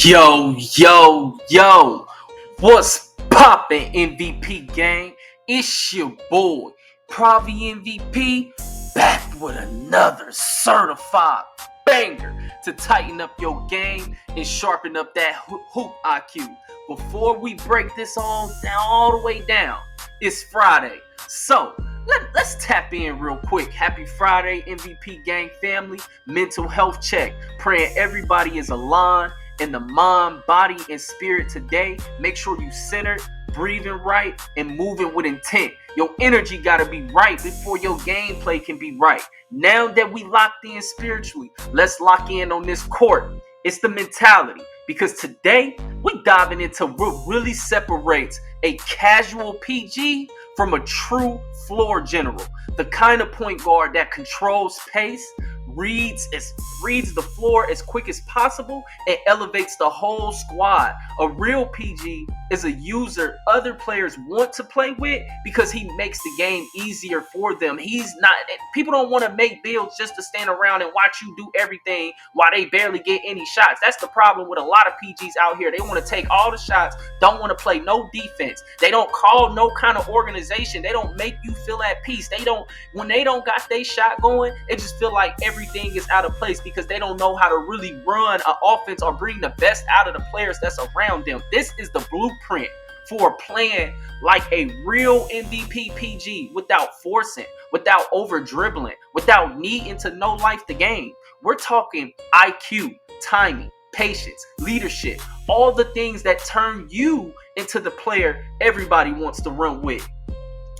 Yo, what's poppin' MVP gang? It's your boy, Pravi MVP, back with another certified banger to tighten up your game and sharpen up that hoop IQ. Before we break this all the way down, it's Friday, so let's tap in real quick. Happy Friday, MVP gang family. Mental health check. Praying everybody is aligned in the mind, body, and spirit today. Make sure you centered, breathing right, and moving with intent. Your energy gotta be right before your gameplay can be right. Now that we locked in spiritually, let's lock in on this court. It's the mentality. Because today, we diving into what really separates a casual PG from a true floor general. The kind of point guard that controls pace, reads the floor as quick as possible, and elevates the whole squad. A real PG is a user other players want to play with because he makes the game easier for them. People don't want to make builds just to stand around and watch you do everything while they barely get any shots. That's the problem with a lot of PGs out here. They want to take all the shots, don't want to play no defense. They don't call no kind of organization. They don't make you feel at peace. When they don't got their shot going, it just feel like everything is out of place because they don't know how to really run an offense or bring the best out of the players that's around them. This is the blueprint for playing like a real MVP PG without forcing, without over dribbling, without needing to know life the game. We're talking IQ, timing, patience, leadership, all the things that turn you into the player everybody wants to run with.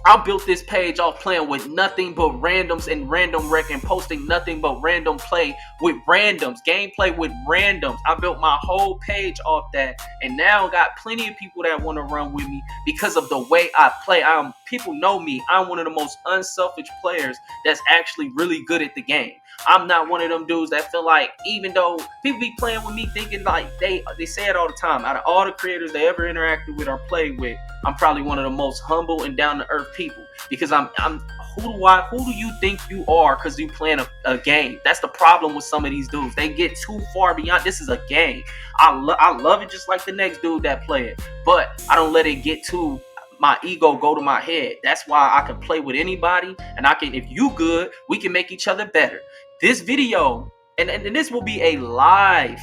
I built this page off playing with nothing but randoms and random rec and posting nothing but random play with randoms, gameplay with randoms. I built my whole page off that, and now got plenty of people that want to run with me because of the way I play. People know me. I'm one of the most unselfish players that's actually really good at the game. I'm not one of them dudes that feel like, even though people be playing with me thinking like they say it all the time, out of all the creators they ever interacted with or played with, I'm probably one of the most humble and down to earth people because who do you think you are because you playing a game? That's the problem with some of these dudes. They get too far beyond. This is a game. I love it just like the next dude that play it, but I don't let it get too my ego go to my head. That's why I can play with anybody, and if you good, we can make each other better. This video, and this will be a live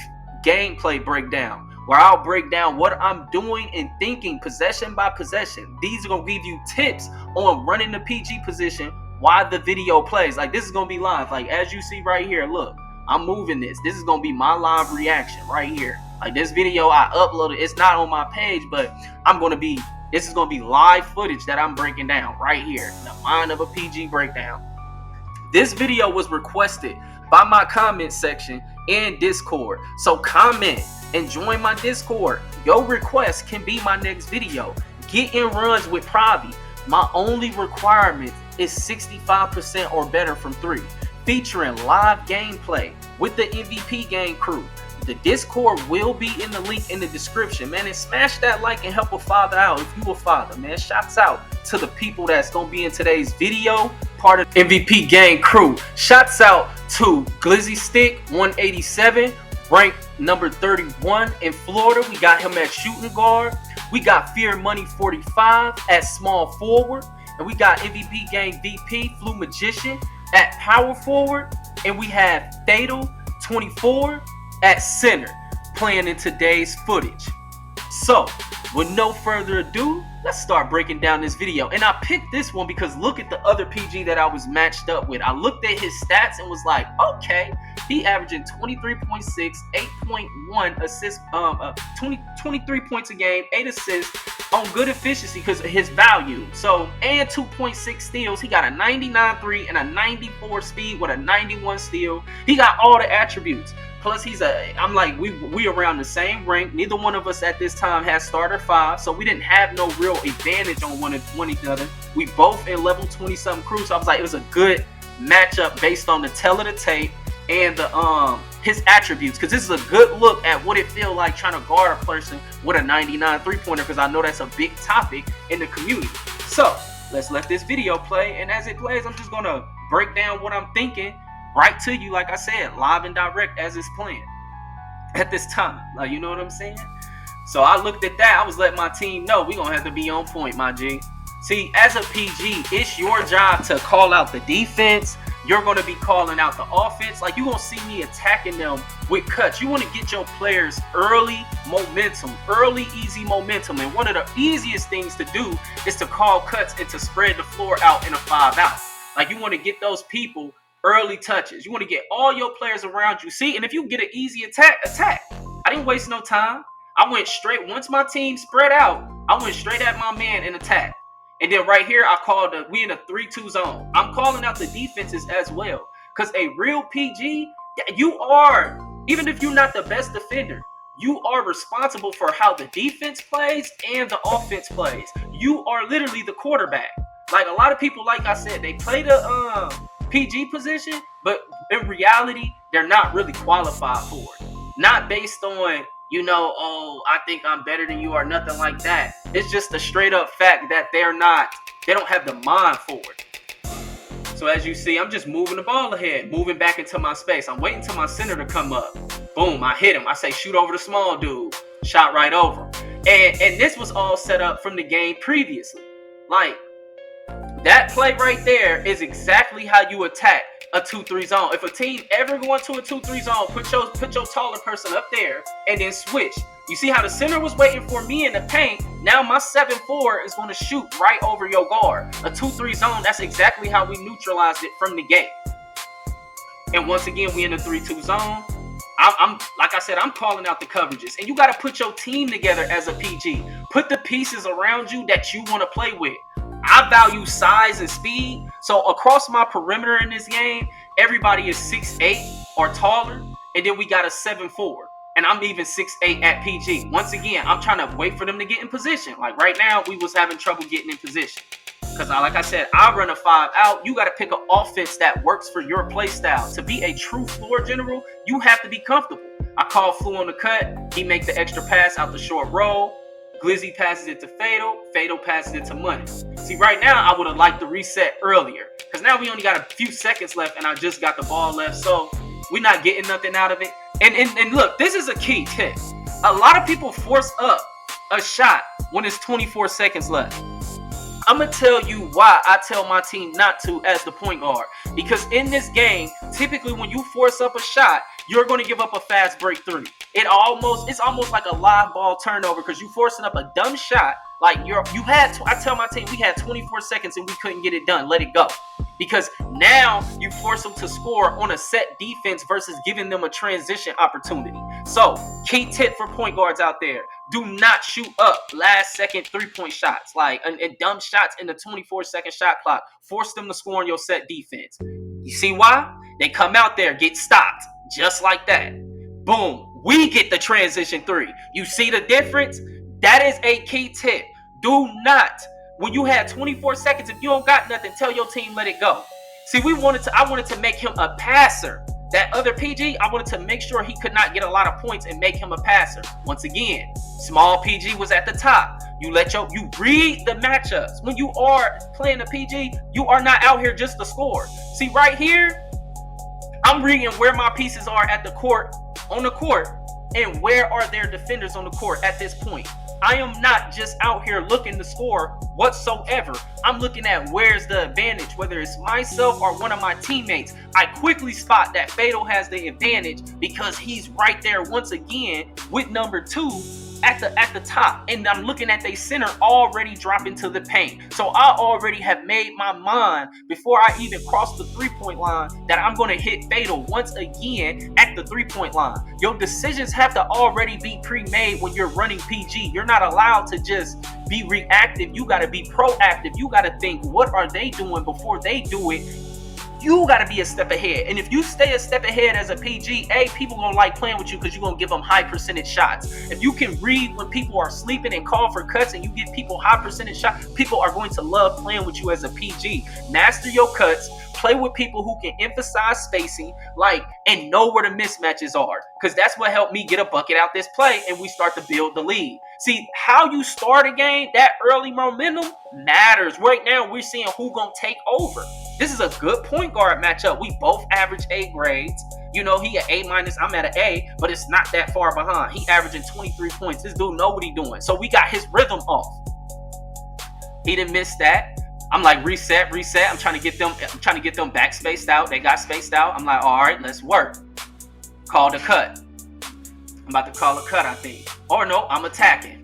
gameplay breakdown where I'll break down what I'm doing and thinking possession by possession. These are going to give you tips on running the PG position while the video plays. Like, this is going to be live. Like, as you see right here, look, I'm moving this. This is going to be my live reaction right here. Like, this video I uploaded, it's not on my page, but this is going to be live footage that I'm breaking down right here. The mind of a PG breakdown. This video was requested by my comment section in Discord. So comment and join my Discord. Your request can be my next video. Get in runs with Pravi. My only requirement is 65% or better from 3. Featuring live gameplay with the MVP gang crew. The Discord will be in the link in the description, man. And smash that like and help a father out if you a father, man. Shouts out to the people that's going to be in today's video, part of MVP gang crew. Shouts out to Glizzy Stick 187, ranked number 31 in Florida. We got him at shooting guard. We got Fear Money 45 at small forward. And we got MVP gang VP Flu Magician at power forward. And we have Fatal 24 at center, playing in today's footage. So, with no further ado, let's start breaking down this video. And I picked this one because look at the other PG that I was matched up with. I looked at his stats and was like, okay, he averaging 23.6, 8.1 assists, 23 points a game, 8 assists on good efficiency because of his value. So, and 2.6 steals. He got a 99.3 and a 94 speed with a 91 steal. He got all the attributes. Plus, we around the same rank. Neither one of us at this time has starter 5, so we didn't have no real advantage on one another. We both in level 20-something crew, so I was like, it was a good matchup based on the tell of the tape and the his attributes. Because this is a good look at what it feels like trying to guard a person with a 99 3-pointer. Because I know that's a big topic in the community. So let's let this video play, and as it plays, I'm just gonna break down what I'm thinking right to you, like I said, live and direct as it's playing. at this time. Like, you know what I'm saying? So I looked at that. I was letting my team know we gonna have to be on point, my G. See, as a PG, it's your job to call out the defense. You're going to be calling out the offense. Like, you're going to see me attacking them with cuts. You want to get your players early momentum, early easy momentum. And one of the easiest things to do is to call cuts and to spread the floor out in a 5-out. Like, you want to get those people early touches. You want to get all your players around you. See, and if you get an easy attack. I didn't waste no time. I went straight. Once my team spread out, I went straight at my man and attack. And then right here, I called we in a 3-2 zone. I'm calling out the defenses as well. Because a real PG, you are, even if you're not the best defender, you are responsible for how the defense plays and the offense plays. You are literally the quarterback. Like, a lot of people, like I said, they play the PG position, but in reality, they're not really qualified for it. Not based on, you know, oh, I think I'm better than you or nothing like that. It's just a straight up fact that they don't have the mind for it. So as you see, I'm just moving the ball ahead, moving back into my space. I'm waiting till my center to come up. Boom, I hit him. I say, shoot over the small dude. Shot right over him. And this was all set up from the game previously. Like, that play right there is exactly how you attack a 2-3 zone. If a team ever go into a 2-3 zone, put your taller person up there and then switch. You see how the center was waiting for me in the paint. Now my 7-4 is going to shoot right over your guard. A 2-3 zone, that's exactly how we neutralized it from the gate. And once again, we in a 3-2 zone. I'm like I said, I'm calling out the coverages. And you got to put your team together as a PG. Put the pieces around you that you want to play with. I value size and speed. So across my perimeter in this game, everybody is 6'8" or taller. And then we got a 7'4". And I'm even 6'8" at PG. Once again, I'm trying to wait for them to get in position. Like right now, we was having trouble getting in position. Because like I said, I run a 5-out. You got to pick an offense that works for your play style. To be a true floor general, you have to be comfortable. I call Flu on the cut. He make the extra pass out the short roll. Glizzy passes it to Fatal. Fatal passes it to Money. See, right now, I would have liked the reset earlier. Because now we only got a few seconds left, and I just got the ball left. So we're not getting nothing out of it. And look, this is a key tip. A lot of people force up a shot when it's 24 seconds left. I'm going to tell you why I tell my team not to as the point guard. Because in this game, typically when you force up a shot, you're going to give up a fast break three. It's almost like a live ball turnover because you forcing up a dumb shot. Like I tell my team we had 24 seconds and we couldn't get it done. Let it go. Because now you force them to score on a set defense versus giving them a transition opportunity. So, key tip for point guards out there. Do not shoot up last second 3-point shots. And dumb shots in the 24-second shot clock. Force them to score on your set defense. You see why? They come out there, get stopped. Just like that. Boom. We get the transition 3. You see the difference? That is a key tip. Do not. When you had 24 seconds, if you don't got nothing, tell your team let it go. See, I wanted to make him a passer. That other PG, I wanted to make sure he could not get a lot of points and make him a passer. Once again, small PG was at the top. You read the matchups. When you are playing a PG, you are not out here just to score. See, right here, I'm reading where my pieces are on the court, and where are their defenders on the court at this point. I am not just out here looking to score whatsoever. I'm looking at where's the advantage, whether it's myself or one of my teammates. I quickly spot that Fatal has the advantage because he's right there once again with number 2 at the top. And I'm looking at the center already drop into the paint. So I already have made my mind before I even cross the 3-point line that I'm going to hit Fatal once again at the 3-point line. Your decisions have to already be pre-made when you're running PG. You're not allowed to just be reactive. You got to be proactive. You got to think, what are they doing before they do it? You got to be a step ahead. And if you stay a step ahead as a PG, people going to like playing with you because you're going to give them high percentage shots. If you can read when people are sleeping and call for cuts and you give people high percentage shots, people are going to love playing with you as a PG. Master your cuts. Play with people who can emphasize spacing, and know where the mismatches are. Because that's what helped me get a bucket out this play, and we start to build the lead. See, how you start a game, that early momentum matters. Right now, we're seeing who going to take over. This is a good point guard matchup. We both average A grades. You know, he at A minus, I'm at an A, but it's not that far behind. He averaging 23 points. This dude know what he doing. So we got his rhythm off. He didn't miss that. I'm like, reset. I'm trying to get them back spaced out. They got spaced out. I'm like, all right, let's work. Call the cut. I'm about to call a cut, I think. Or no, I'm attacking.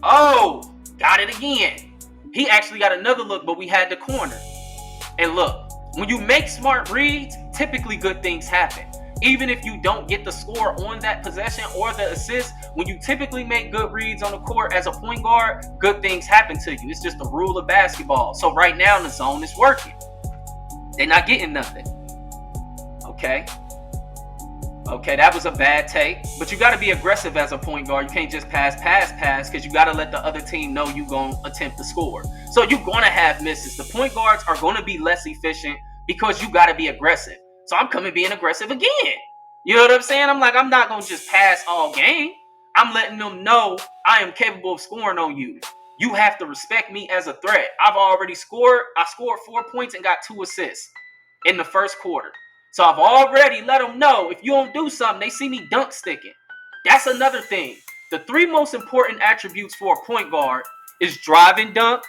Oh, got it again. He actually got another look, but we had the corner. And look, when you make smart reads, typically good things happen. Even if you don't get the score on that possession or the assist, when you typically make good reads on the court as a point guard, good things happen to you. It's just the rule of basketball. So right now the zone is working. They're not getting nothing. Okay, that was a bad take. But you got to be aggressive as a point guard. You can't just pass, because you got to let the other team know you're going to attempt to score. So you're going to have misses. The point guards are going to be less efficient because you got to be aggressive. So I'm coming being aggressive again. You know what I'm saying? I'm like, I'm not going to just pass all game. I'm letting them know I am capable of scoring on you. You have to respect me as a threat. I've already scored. I scored 4 points and got 2 assists in the first quarter. So I've already let them know if you don't do something, they see me dunk sticking. That's another thing. The 3 most important attributes for a point guard is drive and dunk,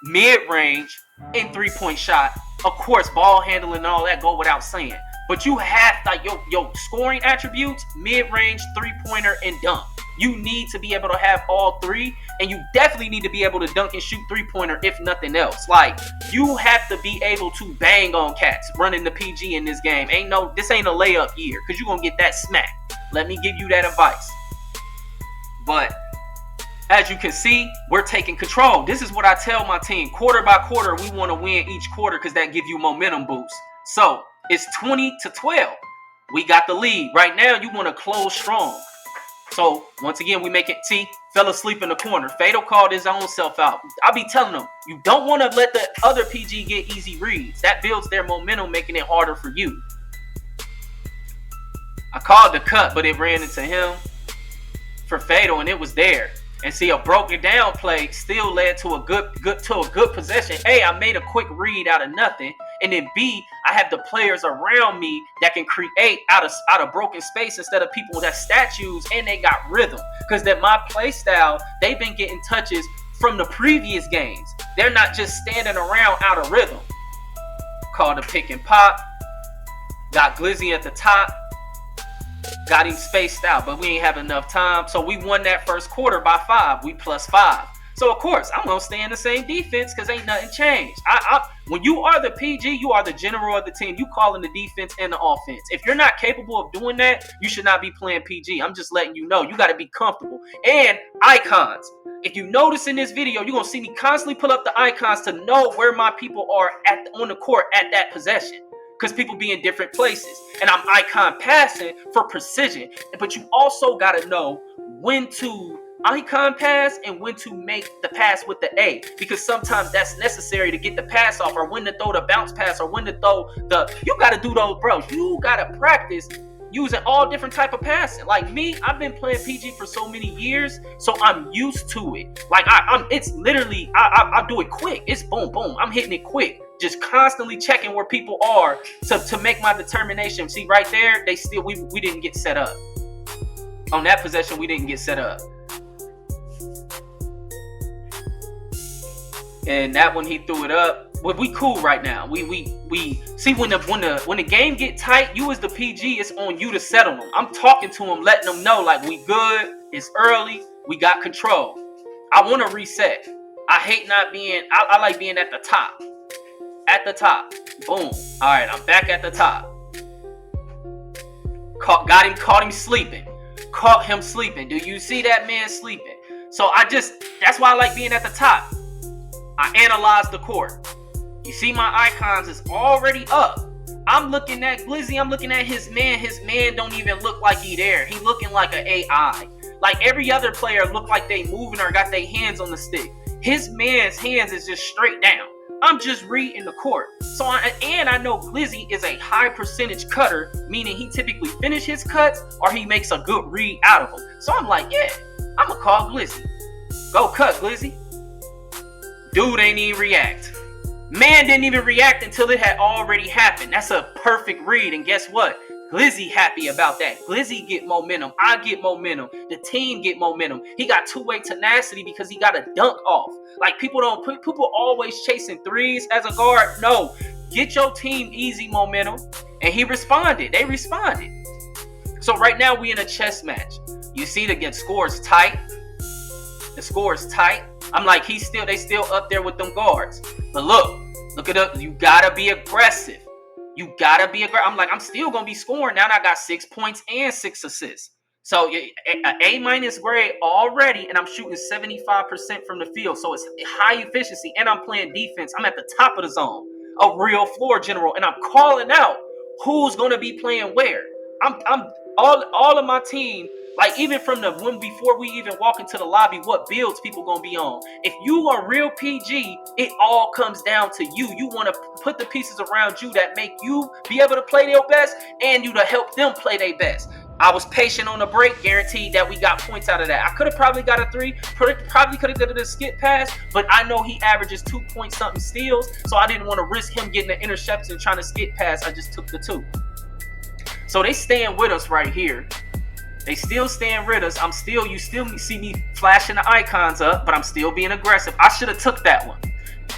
mid-range, and 3-point shot. Of course, ball handling and all that go without saying. But you have like your scoring attributes, mid-range, 3-pointer, and dunk. You need to be able to have all 3, and you definitely need to be able to dunk and shoot 3-pointer if nothing else. Like, you have to be able to bang on cats running the PG in this game. This ain't a layup year, because you're going to get that smack. Let me give you that advice. But as you can see, we're taking control. This is what I tell my team. Quarter by quarter, we want to win each quarter because that gives you momentum boost. So, it's 20-12. We got the lead. Right now, you want to close strong. So, once again, we make it. See, fell asleep in the corner. Fado called his own self out. I'll be telling them, you don't want to let the other PG get easy reads. That builds their momentum, making it harder for you. I called the cut, but it ran into him for Fado, and it was there. And see, a broken down play still led to a good possession. A, I made a quick read out of nothing. And then B, I have the players around me that can create out of broken space instead of people that statues, and they got rhythm. Because that my play style, they've been getting touches from the previous games. They're not just standing around out of rhythm. Called a pick and pop. Got Glizzy at the top. Got him spaced out, but we ain't have enough time. So we won that first quarter by 5. We +5. So, of course, I'm going to stay in the same defense because ain't nothing changed. When you are the PG, you are the general of the team. You calling the defense and the offense. If you're not capable of doing that, you should not be playing PG. I'm just letting you know. You got to be comfortable. And icons. If you notice in this video, you're going to see me constantly pull up the icons to know where my people are on the court at that possession. Because people be in different places. And I'm icon passing for precision. But you also got to know when to icon pass and when to make the pass with the A, because sometimes that's necessary to get the pass off, or when to throw the bounce pass, or when to throw you got to do those, bro. You got to practice using all different type of passing. Like me, I've been playing PG for so many years, so I'm used to it. Like it's literally I do it quick. It's boom boom. I'm hitting it quick, just constantly checking where people are to make my determination. See right there, we didn't get set up on that possession. We didn't get set up. And that one he threw it up. But we cool right now. We see when the game get tight, you as the PG, it's on you to settle them. I'm talking to them, letting them know like we good. It's early. We got control. I want to reset. I hate not being. I like being at the top. At the top. Boom. All right, I'm back at the top. Caught him sleeping. Caught him sleeping. Do you see that man sleeping? So that's why I like being at the top. I analyze the court. You see my icons is already up. I'm looking at Glizzy. I'm looking at his man. His man don't even look like he there. He looking like an AI. Like every other player look like they moving or got their hands on the stick. His man's hands is just straight down. I'm just reading the court. So I know Glizzy is a high percentage cutter, meaning he typically finish his cuts or he makes a good read out of them. So I'm like, yeah, I'm going to call Glizzy. Go cut, Glizzy. Dude ain't even react. Man didn't even react until it had already happened. That's a perfect read. And guess what? Glizzy happy about that. Glizzy get momentum. I get momentum. The team get momentum. He got two-way tenacity because he got a dunk off. Like people always chasing threes as a guard. No, get your team easy momentum. And he responded. They responded. So right now we in a chess match. You see the score's tight. The score is tight. I'm like, they still up there with them guards. But look it up. You gotta be aggressive. You gotta be aggressive. I'm like, I'm still gonna be scoring. Now I got 6 points and 6 assists. So an A- grade already, and I'm shooting 75% from the field. So it's high efficiency, and I'm playing defense. I'm at the top of the zone, a real floor general, and I'm calling out who's gonna be playing where. I'm all of my team. Like even from before we even walk into the lobby, what builds people gonna be on? If you are real PG, it all comes down to you. You want to put the pieces around you that make you be able to play their best, and you to help them play their best. I was patient on the break, guaranteed that we got points out of that. I could have probably got a 3, probably could have done a skip pass, but I know he averages 2 point something steals, so I didn't want to risk him getting an interception trying to skip pass. I just took the 2. So they staying with us right here. They still staying with us. You still see me flashing the icons up, but I'm still being aggressive. I should have took that one.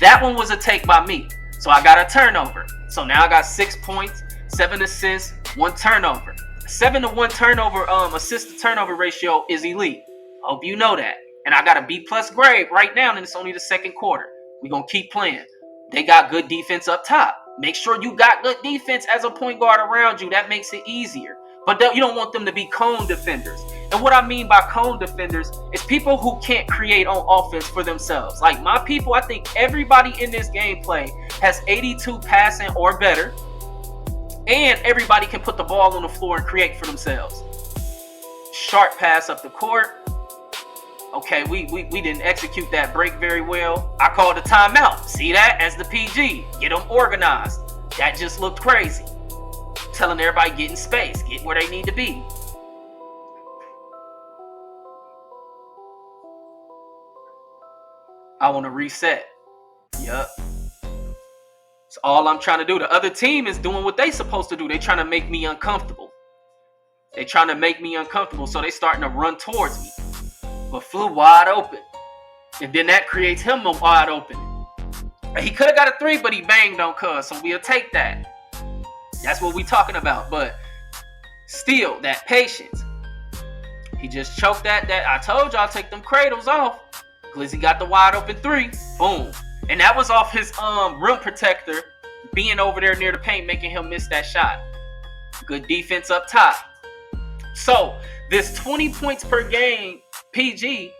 That one was a take by me. So I got a turnover. So now I got 6 points, 7 assists, 1 turnover. 7 to 1 turnover, assist to turnover ratio is elite. Hope you know that. And I got a B+ grade right now, and it's only the second quarter. We're going to keep playing. They got good defense up top. Make sure you got good defense as a point guard around you. That makes it easier. But you don't want them to be cone defenders. And what I mean by cone defenders is people who can't create on offense for themselves. Like my people, I think everybody in this gameplay has 82 passing or better. And everybody can put the ball on the floor and create for themselves. Sharp pass up the court. Okay, we didn't execute that break very well. I called a timeout. See that? As the PG. Get them organized. That just looked crazy. Telling everybody get in space. Get where they need to be. I want to reset. Yup. It's all I'm trying to do. The other team is doing what they supposed to do. They trying to make me uncomfortable. So they starting to run towards me. But flew wide open. And then that creates him a wide open. He could have got a 3, but he banged on cuz. So we'll take that. That's what we talking about. But still, that patience. He just choked that. I told y'all, take them cradles off. Glizzy got the wide open 3. Boom. And that was off his rim protector being over there near the paint, making him miss that shot. Good defense up top. So this 20 points per game PG,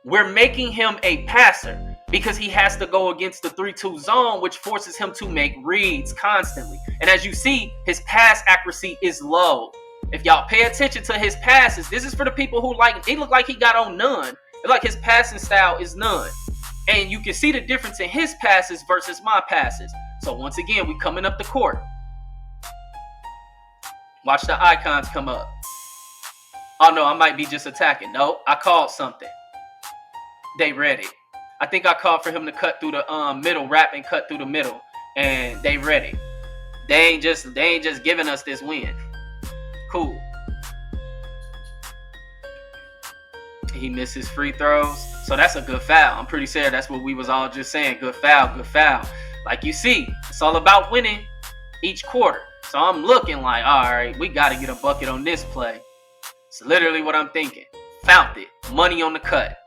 we're making him a passer because he has to go against the 3-2 zone, which forces him to make reads constantly. And as you see, his pass accuracy is low. If y'all pay attention to his passes, this is for the people who he look like he got on none. It's like his passing style is none. And you can see the difference in his passes versus my passes. So once again, we coming up the court. Watch the icons come up. Oh no, I might be just attacking. No, I called something. They read it. I think I called for him to cut through the middle, wrap and cut through the middle. And they read it. They ain't just giving us this win. Cool. He missed his free throws. So that's a good foul. I'm pretty sure that's what we was all just saying. Good foul, good foul. Like you see, it's all about winning each quarter. So I'm looking like, all right, we got to get a bucket on this play. It's literally what I'm thinking. Found it. Money on the cut.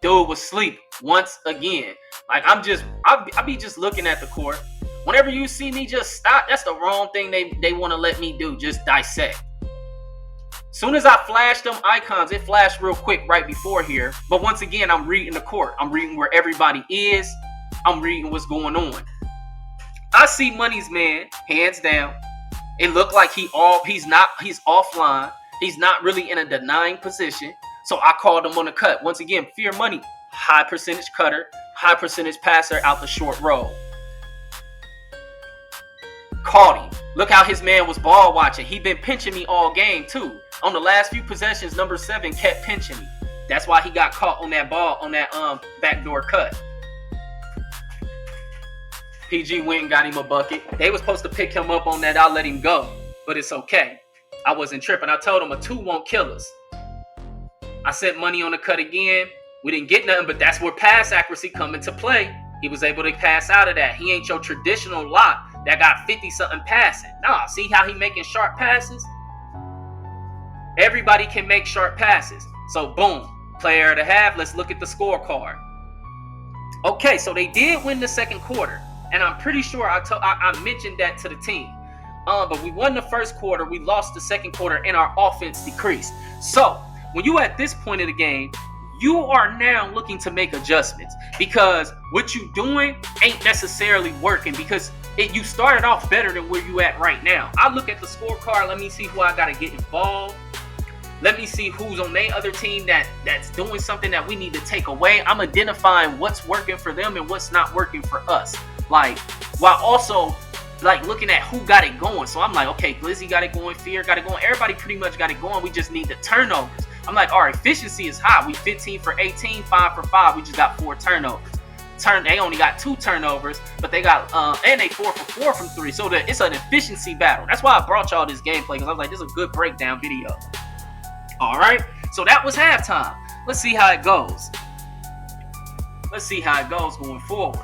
Dude was asleep once again. Like I be just looking at the court. Whenever you see me just stop, that's the wrong thing they want to let me do. Just dissect. Soon as I flash them icons, it flashed real quick right before here. But once again, I'm reading the court. I'm reading where everybody is. I'm reading what's going on. I see Money's man, hands down. It looked like he's offline. He's not really in a denying position. So I called him on the cut. Once again, Fear Money, high percentage cutter, high percentage passer out the short roll. Caught him. Look how his man was ball watching. He been pinching me all game too. On the last few possessions, number 7 kept pinching me. That's why he got caught on that ball, on that backdoor cut. PG went and got him a bucket. They was supposed to pick him up on that. I'll let him go, but it's okay. I wasn't tripping. I told him a 2 won't kill us. I set money on the cut again. We didn't get nothing, but that's where pass accuracy come into play. He was able to pass out of that. He ain't your traditional lock that got 50-something passing. Nah, see how he making sharp passes? Everybody can make sharp passes. So boom, player of the half. Let's look at the scorecard. Okay, so they did win the second quarter, and I'm pretty sure I mentioned that to the team. But we won the first quarter, we lost the second quarter, and our offense decreased. So when you at this point of the game, you are now looking to make adjustments because what you doing ain't necessarily working because you started off better than where you at right now. I look at the scorecard. Let me see who I got to get involved. Let me see who's on their other team that's doing something that we need to take away. I'm identifying what's working for them and what's not working for us. Like, while also like looking at who got it going. So I'm like, okay, Glizzy got it going, Fear got it going. Everybody pretty much got it going. We just need the turnovers. I'm like, our efficiency is high. We 15 for 18, 5 for 5. We just got 4 turnovers. They only got 2 turnovers, but they got and they 4 for 4 from 3. So it's an efficiency battle. That's why I brought y'all this gameplay because I was like, this is a good breakdown video. All right, so that was halftime. Let's see how it goes. Let's see how it goes going forward.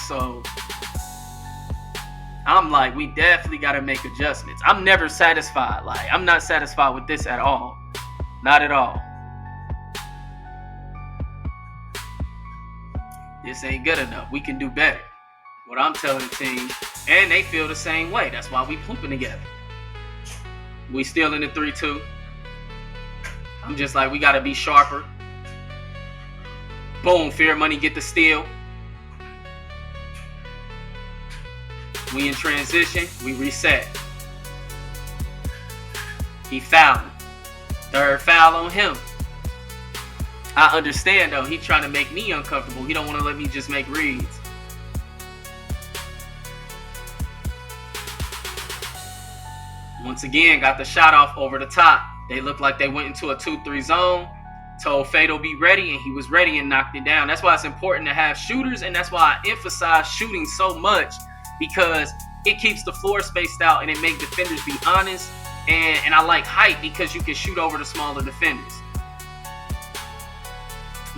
So I'm like, we definitely got to make adjustments. I'm never satisfied. Like, I'm not satisfied with this at all. Not at all. This ain't good enough. We can do better. What I'm telling the team, and they feel the same way. That's why we pooping together. We still in the 3-2. I'm just like, we got to be sharper. Boom, Fear Money get the steal. We in transition. We reset. He fouled. 3rd foul on him. I understand, though. He trying to make me uncomfortable. He don't want to let me just make reads. Once again, got the shot off over the top. They looked like they went into a 2-3 zone. Told Fatal be ready, and he was ready and knocked it down. That's why it's important to have shooters, and that's why I emphasize shooting so much because it keeps the floor spaced out and it makes defenders be honest. And I like height because you can shoot over the smaller defenders.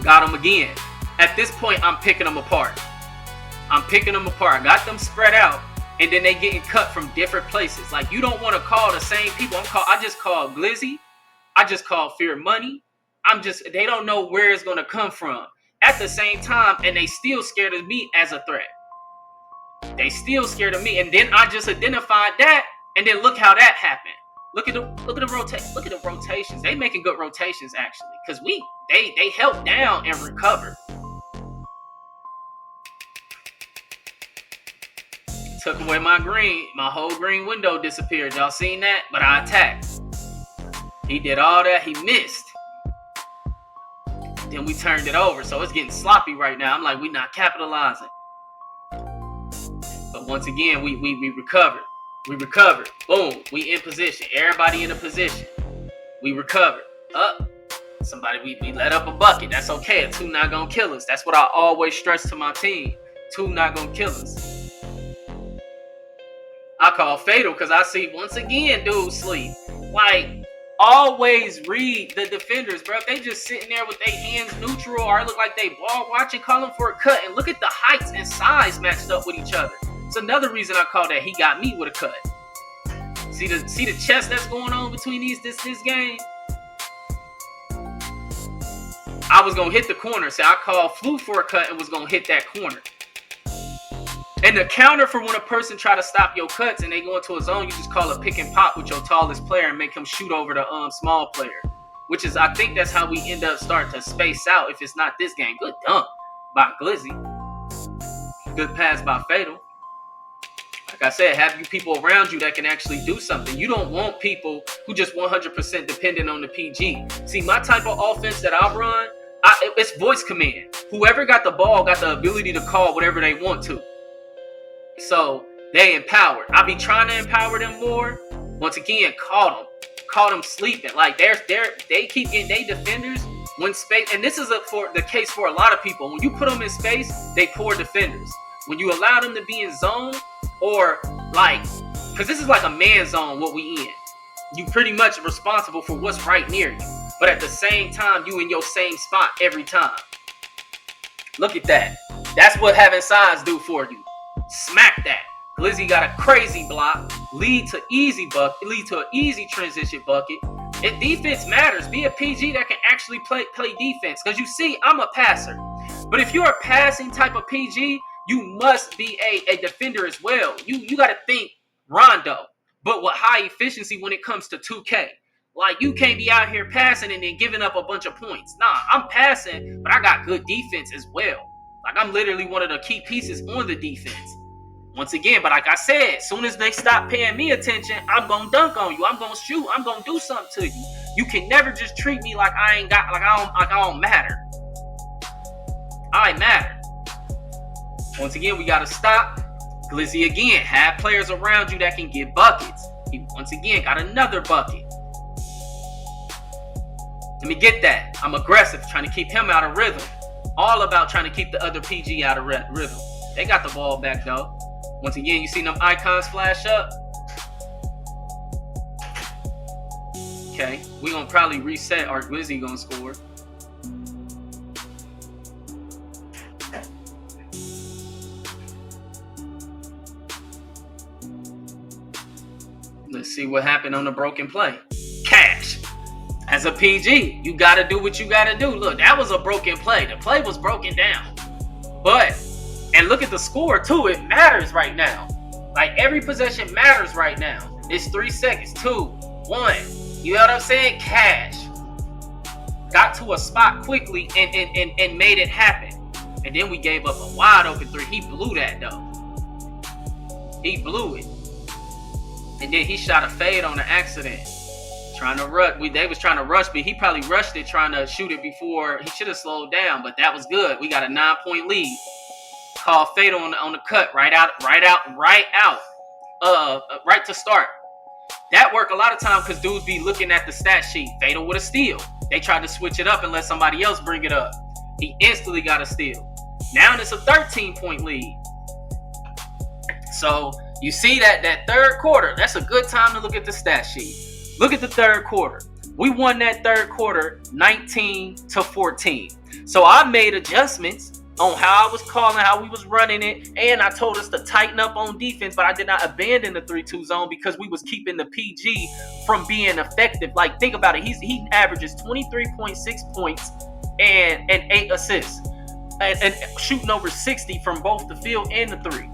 Got them again. At this point, I'm picking them apart. I got them spread out. And then they getting cut from different places. Like, you don't want to call the same people. I just called Glizzy. I just called Fear Money. They don't know where it's going to come from. At the same time, and they still scared of me as a threat. They still scared of me. And then I just identified that. And then look how that happened. Look at the rotations. They making good rotations, actually. Because they held down and recovered. Took away my green. My whole green window disappeared. Y'all seen that? But I attacked. He did all that. He missed. Then we turned it over. So it's getting sloppy right now. I'm like, we not capitalizing. But once again, we recovered. We recovered. Boom. We in position. Everybody in a position. We recovered. Up. Somebody, we let up a bucket. That's okay. A 2 not gonna kill us. That's what I always stress to my team. 2 not gonna kill us. I call Fatal because I see, once again, dudes sleep. Like, always read the defenders, bro. If they just sitting there with their hands neutral or look like they ball watching, call them for a cut. And look at the heights and size matched up with each other. It's another reason I call that he got me with a cut. See the chess that's going on between this game? I was going to hit the corner. So I called Flu for a cut and was going to hit that corner. And the counter for when a person try to stop your cuts and they go into a zone, you just call a pick and pop with your tallest player and make him shoot over the small player. Which is, I think that's how we end up starting to space out if it's not this game. Good dunk by Glizzy. Good pass by Fatal. Like I said, have you people around you that can actually do something. You don't want people who just 100% dependent on the PG. See, my type of offense that I run, it's voice command. Whoever got the ball got the ability to call whatever they want to. So they empowered. I be trying to empower them more. Once again, caught them sleeping. Like they keep getting they defenders When space, and this is for the case for a lot of people, when you put them in space, they poor defenders. When you allow them to be in zone, or like, because this is like a man zone, what we in, you pretty much responsible for what's right near you. But at the same time, you in your same spot every time. Look at that. That's what having size do for you. Smack that. Glizzy got a crazy block, lead to an easy transition bucket. And defense matters. Be a PG that can actually play defense. Because you see, I'm a passer. But if you're a passing type of PG, you must be a defender as well. You got to think Rondo, but with high efficiency when it comes to 2K. Like, you can't be out here passing and then giving up a bunch of points. Nah, I'm passing, but I got good defense as well. Like, I'm literally one of the key pieces on the defense. Once again, but like I said, as soon as they stop paying me attention, I'm going to dunk on you. I'm going to shoot. I'm going to do something to you. You can never just treat me like I don't matter. I matter. Once again, we got to stop. Glizzy again, have players around you that can get buckets. He once again got another bucket. Let me get that. I'm aggressive, trying to keep him out of rhythm. All about trying to keep the other PG out of rhythm. They got the ball back, though. Once again, you see them icons flash up. Okay, we're going to probably reset. Our Glizzy going to score. Let's see what happened on the broken play. Cash. As a PG, you got to do what you got to do. Look, that was a broken play. The play was broken down. But, and look at the score too. It matters right now. Like, every possession matters right now. It's 3 seconds. 2, 1. You know what I'm saying? Cash. Got to a spot quickly and made it happen. And then we gave up a wide open 3. He blew that though. He blew it. And then he shot a fade on an accident. Trying to rush. They was trying to rush, but he probably rushed it trying to shoot it before. He should have slowed down, but that was good. We got a 9-point lead. Call fade on the cut. Right to start. That work a lot of times because dudes be looking at the stat sheet. Fatal with a steal. They tried to switch it up and let somebody else bring it up. He instantly got a steal. Now it's a 13-point lead. So you see that third quarter, that's a good time to look at the stat sheet. Look at the third quarter. We won that third quarter 19-14. So I made adjustments on how I was calling, how we was running it, and I told us to tighten up on defense, but I did not abandon the 3-2 zone because we was keeping the PG from being effective. Like, think about it. He averages 23.6 points and 8 assists and shooting over 60 from both the field and the 3.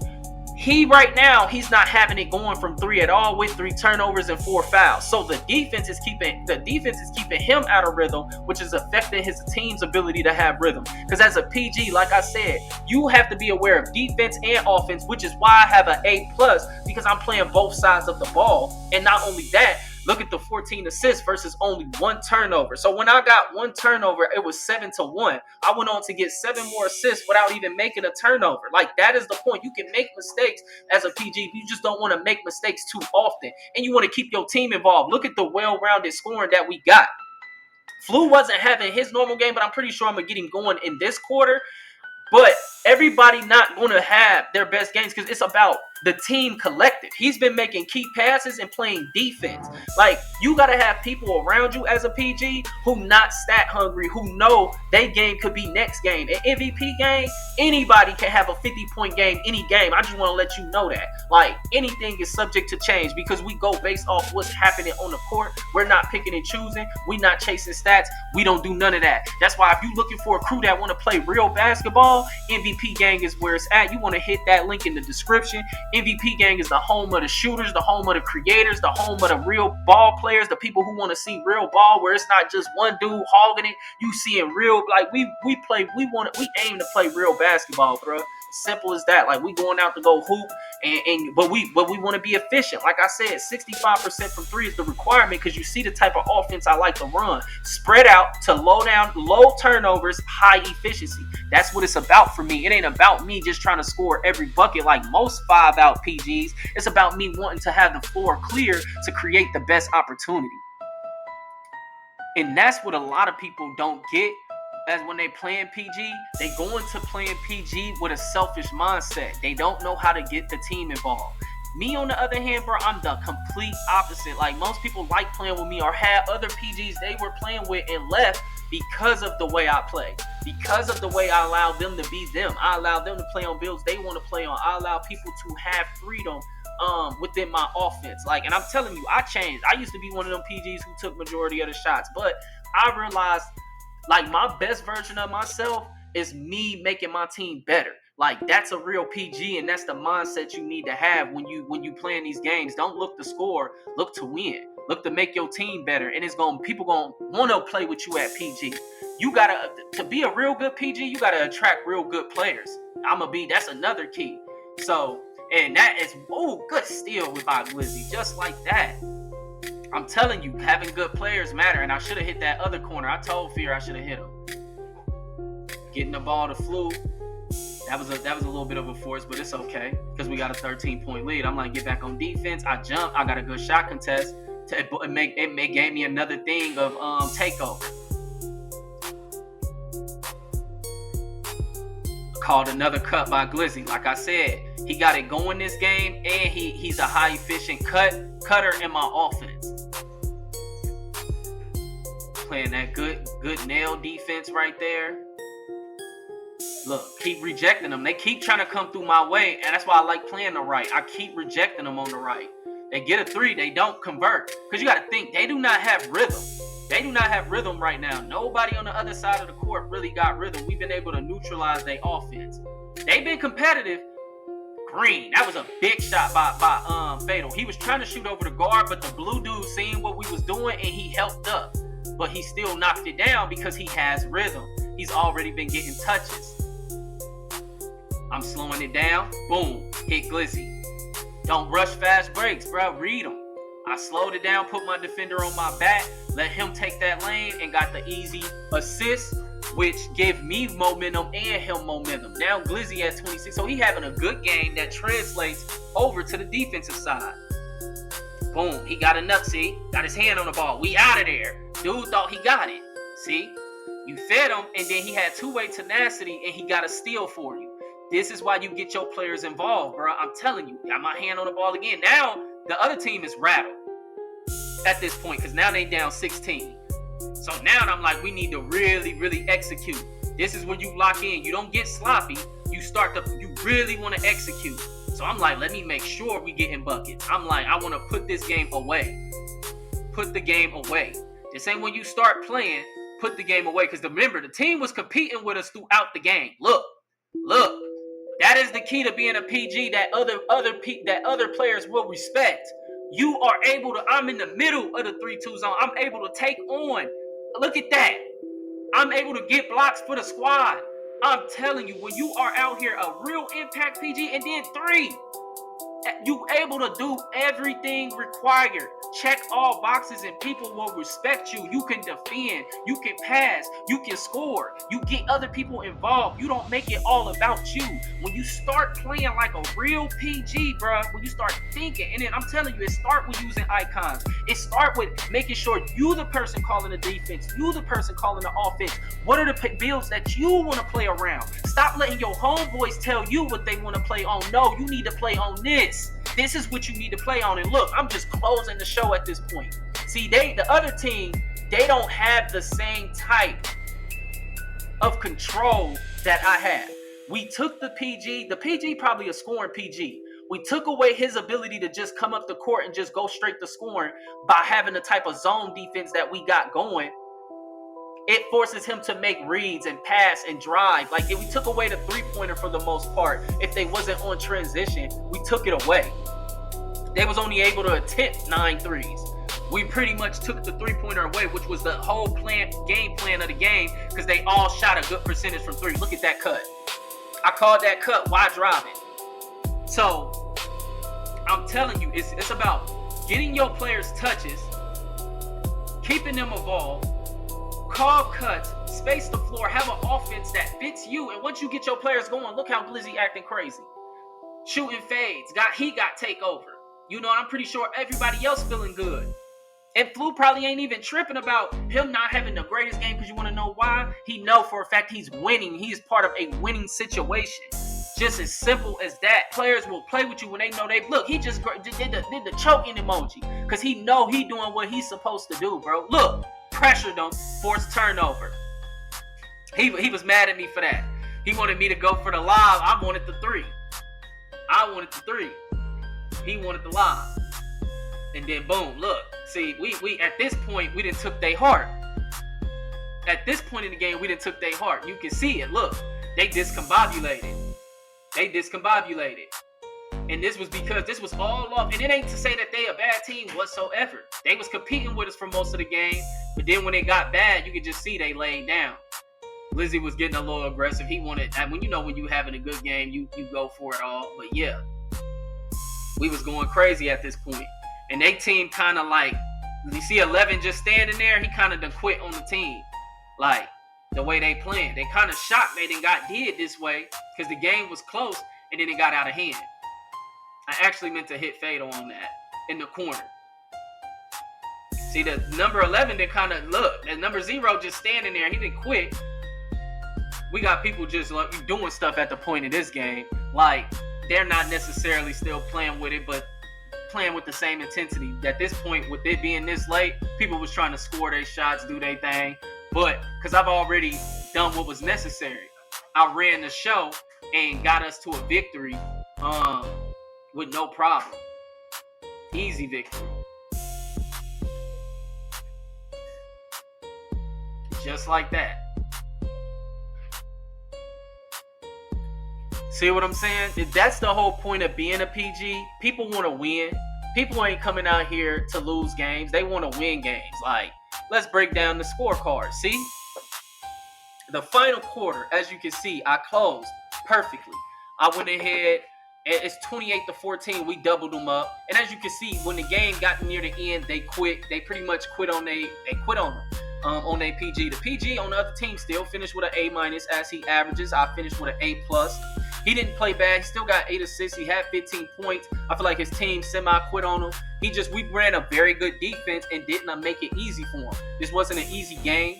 Right now, he's not having it going from 3 at all with 3 turnovers and 4 fouls. So the defense is keeping him out of rhythm, which is affecting his team's ability to have rhythm. Because as a PG, like I said, you have to be aware of defense and offense, which is why I have an A+, because I'm playing both sides of the ball. And not only that, look at the 14 assists versus only 1 turnover. So when I got 1 turnover, it was 7-1. I went on to get 7 more assists without even making a turnover. Like, that is the point. You can make mistakes as a PG. You just don't want to make mistakes too often. And you want to keep your team involved. Look at the well-rounded scoring that we got. Flu wasn't having his normal game, but I'm pretty sure I'm going to get him going in this quarter. But everybody not going to have their best games because it's about the team collective. He's been making key passes and playing defense. Like, you got to have people around you as a PG who not stat hungry, who know they game could be next game. An MVP game, anybody can have a 50-point game any game. I just want to let you know that. Like, anything is subject to change because we go based off what's happening on the court. We're not picking and choosing. We're not chasing stats. We don't do none of that. That's why if you're looking for a crew that want to play real basketball, MVP Gang is where it's at. You want to hit that link in the description. MVP Gang is the home of the shooters, the home of the creators, the home of the real ball players, the people who want to see real ball where it's not just one dude hogging it. You seeing real, like we aim to play real basketball, bro. Simple as that. Like, we going out to go hoop, but we want to be efficient. Like I said, 65% from 3 is the requirement because you see the type of offense I like to run. Spread out to low turnovers, high efficiency. That's what it's about for me. It ain't about me just trying to score every bucket like most 5-out PGs. It's about me wanting to have the floor clear to create the best opportunity. And that's what a lot of people don't get. As when they playing PG, they go into playing PG with a selfish mindset. They don't know how to get the team involved. Me, on the other hand, bro, I'm the complete opposite. Like, most people like playing with me or had other PGs they were playing with and left because of the way I play. Because of the way I allow them to be them. I allow them to play on builds they want to play on. I allow people to have freedom within my offense. Like, and I'm telling you, I changed. I used to be one of them PGs who took majority of the shots, but I realized, like, my best version of myself is me making my team better. Like, that's a real PG, and that's the mindset you need to have when you playing these games. Don't look to score, look to win. Look to make your team better, and people gonna want to play with you at PG. You gotta, to be a real good PG, you gotta attract real good players. That's another key. So, and that is, good steal by Glizzy, just like that. I'm telling you, having good players matter, and I should have hit that other corner. I told Fear I should have hit him. Getting the ball to Flu, that was a little bit of a force, but it's okay because we got a 13-point lead. I'm like, get back on defense. I jumped. I got a good shot contest. It gave me another thing of takeover. Called another cut by Glizzy. Like I said, he got it going this game, and he's a high efficient cutter in my offense. Playing that good nail defense right there. Look, keep rejecting them. They keep trying to come through my way, and that's why I like playing the right. I keep rejecting them on the right. They get a three, they don't convert. Because you got to think, they do not have rhythm. They do not have rhythm right now. Nobody on the other side of the court really got rhythm. We've been able to neutralize their offense. They've been competitive. Green, that was a big shot by Fatal. He was trying to shoot over the guard, but the blue dude seen what we was doing, and he helped up. But he still knocked it down because he has rhythm. He's already been getting touches. I'm slowing it down. Boom. Hit Glizzy. Don't rush fast breaks, bro. Read them. I slowed it down, put my defender on my back, let him take that lane, and got the easy assist, which gave me momentum and him momentum. Now Glizzy at 26. So he having a good game that translates over to the defensive side. Boom. He got a nut, see? Got his hand on the ball. We out of there. Dude thought he got it. See? You fed him, and then he had two-way tenacity, and he got a steal for you. This is why you get your players involved, bro. I'm telling you. Got my hand on the ball again. Now, the other team is rattled at this point because now they down 16. So now I'm like, we need to really, really execute. This is when you lock in. You don't get sloppy. You really want to execute. So I'm like, let me make sure we getting buckets. I'm like, I want to put this game away. Put the game away. This ain't when you start playing, put the game away. Because remember, the team was competing with us throughout the game. Look. That is the key to being a PG that other players will respect. You are able to, I'm in the middle of the 3-2 zone. I'm able to take on. Look at that. I'm able to get blocks for the squad. I'm telling you, when you are out here a real impact PG, and then 3, you able to do everything required. Check all boxes and people will respect you. You can defend, you can pass, you can score, you get other people involved. You don't make it all about you. When you start playing like a real PG, bro, when you start thinking, and then I'm telling you, it start with using icons. It start with making sure you the person calling the defense, you the person calling the offense. What are the builds that you want to play around? Stop letting your homeboys tell you what they want to play on. No, you need to play on this. This is what you need to play on. And look, I'm just closing the show at this point. See, the other team, they don't have the same type of control that I have. We took the PG probably a scoring PG. We took away his ability to just come up the court and just go straight to scoring by having the type of zone defense that we got going. It forces him to make reads and pass and drive. Like, if we took away the three-pointer for the most part, if they wasn't on transition, we took it away. They was only able to attempt 9 threes. We pretty much took the three-pointer away, which was the whole game plan of the game, because they all shot a good percentage from 3. Look at that cut. I called that cut. Why drive it? So, I'm telling you, it's about getting your players touches, keeping them involved, call cuts, space the floor, have an offense that fits you. And once you get your players going, look how Glizzy acting crazy. Shooting fades. He got takeover. You know, I'm pretty sure everybody else feeling good. And Flu probably ain't even tripping about him not having the greatest game, because you want to know why? He know for a fact he's winning. He's part of a winning situation. Just as simple as that. Players will play with you when they know they... Look, he just did the choking emoji, because he know he doing what he's supposed to do, bro. Look, pressured him, forced turnover. He was mad at me for that. He wanted me to go for the lob. I wanted the 3. I wanted the 3. He wanted the lob. And then boom, look. See, we at this point, we done took their heart. At this point in the game, we done took their heart. You can see it. Look, they discombobulated. And this was because this was all off. And it ain't to say that they a bad team whatsoever. They was competing with us for most of the game. But then when it got bad, you could just see they laid down. Lizzie was getting a little aggressive. He wanted, and when you having a good game, you go for it all. But yeah, we was going crazy at this point. And they team kind of like, you see 11 just standing there, he kind of done quit on the team. Like, the way they playing. They kind of shocked they done got did this way, because the game was close, and then it got out of hand. I actually meant to hit Fado on that, in the corner. See, the number 11 did kind of, look, and number 0 just standing there, he didn't quit. We got people just like doing stuff at the point of this game. Like, they're not necessarily still playing with it, but playing with the same intensity. At this point, with it being this late, people was trying to score their shots, do their thing. But because I've already done what was necessary, I ran the show and got us to a victory with no problem. Easy victory. Just like that. See what I'm saying? That's the whole point of being a PG. People want to win. People ain't coming out here to lose games. They want to win games. Like, let's break down the scorecard. See? The final quarter, as you can see, I closed perfectly. I went ahead, and it's 28-14. We doubled them up. And as you can see, when the game got near the end, they quit. They pretty much quit on them. On their PG. The PG on the other team still finished with an A- as he averages. I finished with an A+. He didn't play bad. He still got 8 assists. He had 15 points. I feel like his team semi-quit on him. We ran a very good defense and did not make it easy for him. This wasn't an easy game.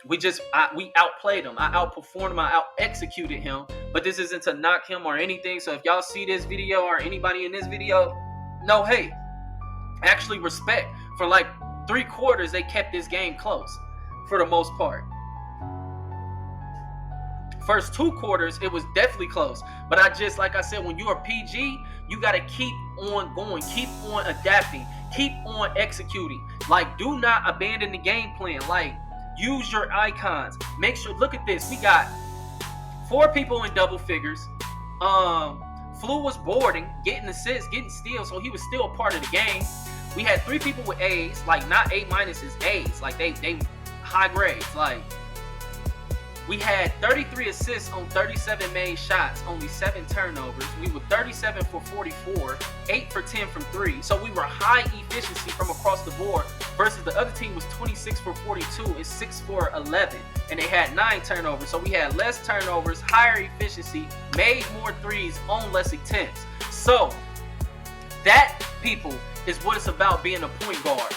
We outplayed him. I outperformed him. I out-executed him. But this isn't to knock him or anything. So if y'all see this video or anybody in this video, no hate. Actually respect. For like 3 quarters, they kept this game close for the most part. First 2 quarters, it was definitely close. But like I said, when you're a PG, you got to keep on going, keep on adapting, keep on executing. Like, do not abandon the game plan. Like, use your icons. Make sure, look at this. We got 4 people in double figures. Flu was boarding, getting assists, getting steals, so he was still a part of the game. We had 3 people with A's, like not A- A's, like they high grades. Like, we had 33 assists on 37 made shots, only 7 turnovers. We were 37 for 44, 8 for 10 from 3. So we were high efficiency from across the board versus the other team was 26 for 42 and 6 for 11. And they had 9 turnovers. So we had less turnovers, higher efficiency, made more threes on less attempts. So that, people, is what it's about being a point guard.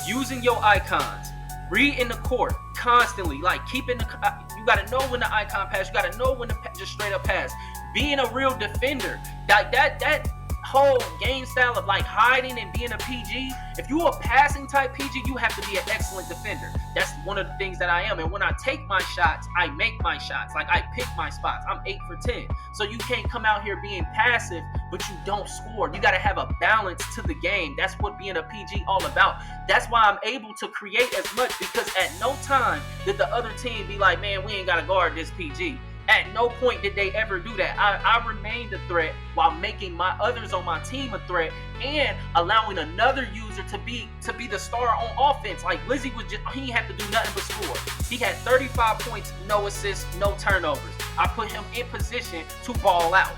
Using your icons. Reading the court constantly, like keeping you gotta know when the icon pass, you gotta know when to just straight up pass. Being a real defender, that whole game style of like hiding and being a PG. If you're a passing type PG, you have to be an excellent defender. That's one of the things that I am. And when I take my shots, I make my shots. Like, I pick my spots. I'm 8 for 10. So you can't come out here being passive, but you don't score. You got to have a balance to the game. That's what being a PG all about. That's why I'm able to create as much, because at no time did the other team be like, man, we ain't got to guard this PG. At no point did they ever do that. I remained a threat while making my others on my team a threat and allowing another user to be the star on offense. Like, Lizzie he had to do nothing but score. He had 35 points, no assists, no turnovers. I put him in position to ball out.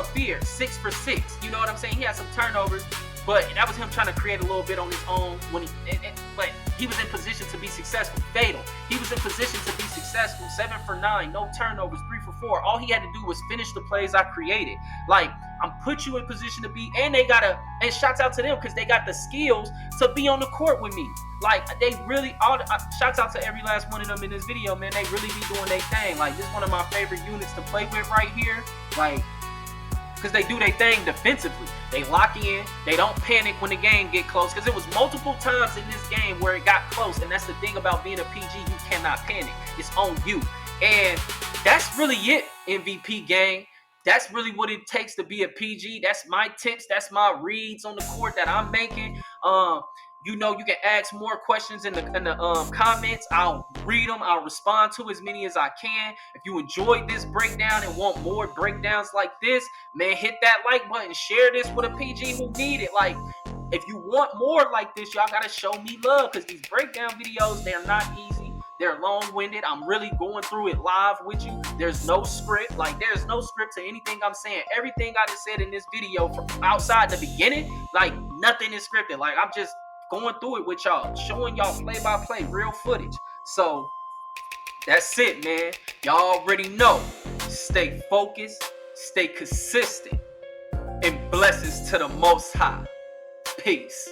Fear, 6 for 6. You know what I'm saying? He had some turnovers. But that was him trying to create a little bit on his own but he was in position to be successful. Fatal. He was in position to be successful. 7 for 9, no turnovers, 3 for 4. All he had to do was finish the plays I created. Like, I'm put you in position to be, and shouts out to them because they got the skills to be on the court with me. Like, they really, shouts out to every last one of them in this video, man. They really be doing their thing. Like, this is one of my favorite units to play with right here. Like, because they do their thing defensively. They lock in. They don't panic when the game get close. Because it was multiple times in this game where it got close. And that's the thing about being a PG. You cannot panic. It's on you. And that's really it, MVP gang. That's really what it takes to be a PG. That's my tips. That's my reads on the court that I'm making. You know, you can ask more questions in the comments. I'll read them. I'll respond to as many as I can. If you enjoyed this breakdown and want more breakdowns like this, man, hit that like button. Share this with a PG who need it. Like, if you want more like this, y'all gotta show me love, because these breakdown videos, they're not easy. They're long-winded. I'm really going through it live with you. There's no script. Like, there's no script to anything I'm saying. Everything I just said in this video from outside the beginning, like, nothing is scripted. Like, I'm just going through it with y'all, showing y'all play-by-play, real footage. So, that's it, man. Y'all already know. Stay focused, stay consistent, and blessings to the Most High. Peace.